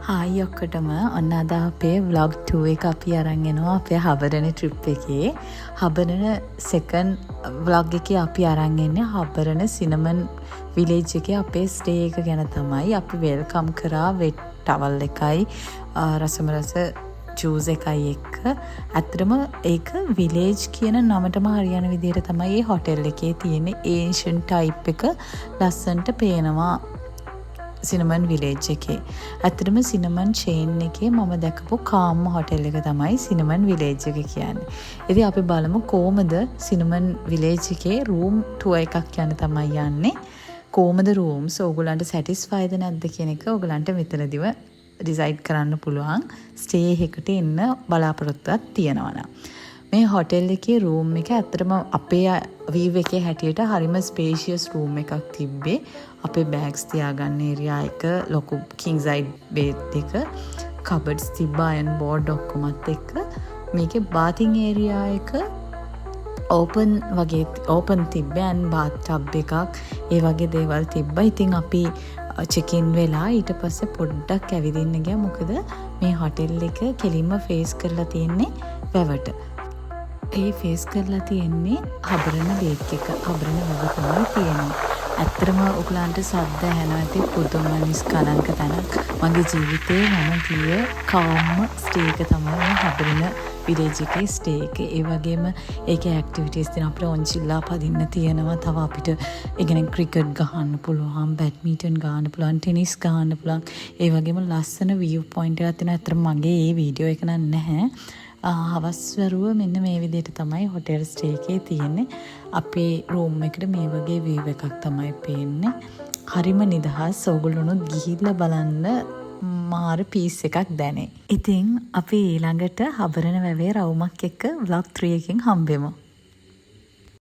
Hi ඔක්කොටම ඔන්න අද අපේ vlog 2 එක අපි අරන් එනවා අපේ හබරන ට්‍රිප් එකේ. හබරන සෙකන්ඩ් vlog එකේ අපි අරන් එන්නේ හබරන සිනමන් විලේජ් එකේ අපේ ස්ටේ එක ගැන තමයි. අපි වෙල්කම් කරා වෙට් ටවල් එකයි රසමරස ජූස් එකයි එක්ක. ඇත්තටම ඒක විලේජ් කියන නමටම හරියන විදිහට තමයි මේ හොටෙල් එකේ තියෙන ඒන්ෂන්ට් ටයිප් එක ලස්සන්ට පේනවා. සිනමන් විලේජ් එකේ. ඇත්තටම සිනමන් චේන් එකේ මම දැකපු කාම්ම හොටෙල් එක තමයි සිනමන් විලේජ් එක කියන්නේ. ඉතින් අපි බලමු කොහමද සිනමන් විලේජ් එකේ රූම් ටුවර් එකක් යන තමයි යන්නේ. කොහමද රූම්ස් ඕගොල්ලන්ට සැටිස්ෆයිද නැද්ද කියන එක ඕගොල්ලන්ට මෙතනදිව ඩිසයිඩ් කරන්න පුළුවන්. ස්ටේ එකකට එන්න බලාපොරොත්තුවක් තියෙනවා නම්. මේ හොටෙල් එකේ රූම් එක ඇත්තටම අපේ වීව් එකේ හැටියට හරිම ස්පේෂියස් රූම් එකක් තිබ්බේ. අපේ බෑග්ස් තියාගන්න ඒරියා එක, ලොකු කිං සයිඩ් බෙඩ් එක, කබඩ්ස් තිබ්බා, අයන් බෝඩ් ඔක්කොමත් එක්ක. මේකේ බාතින් ඒරියා එක ඕපන් තිබ්බේ, අන් බාත් ටබ් එකක්, ඒ වගේ දේවල් තිබ්බා. ඉතින් අපි චෙකින් වෙලා ඊට පස්සේ පොඩ්ඩක් ඇවිදින්න ගියා. මොකද මේ හොටෙල් එක කෙලින්ම ෆේස් කරලා තියෙන්නේ වැවට. ඒ ෆේස් කරලා තියෙන්නේ හබරන ලේක් එක. හබරන වැව තමයි තියෙන්නේ. ඇත්තටම ඔයගලන්ට සද්ද ඇහෙනවා ඇති පුදුම නිස්කලංක තැනක්. මගේ ජීවිතේ මම ගිය කාම්ම ස්ටේ එක තමයි මේ හබරන විලේජ් එකේ ස්ටේ එක. ඒ වගේම ඒකේ ඇක්ටිවිටීස් තියෙනවා. අපිට ඔන්චිල්ලා පදින්න තියෙනවා. තව අපිට ඒ කියන්නේ ක්‍රිකට් ගහන්න පුළුවන්, බැඩ්මින්ටන් ගහන්න පුළුවන්, ටෙනිස් ගහන්න පුළුවන්. ඒ වගේම ලස්සන view point එකක් තියෙනවා. ඇත්තටම මගේ මේ වීඩියෝ එක නැහැ. හවස්වරුව මෙන්න මේ විදිහට තමයි හොටෙල් ස්ටේ එකේ තියෙන්නේ. අපේ රූම් එකට මේ වගේ view එකක් තමයි පේන්නේ. හරිම නිදහස්. ඕගොල්ලොනුත් ගිහිල්ලා බලන්න මාර පීස් එකක් දැනේ. ඉතින් අපි ඊළඟට හබරන වැවේ රවුමක් එක්ක vlog 3 එකකින් හම්බෙමු.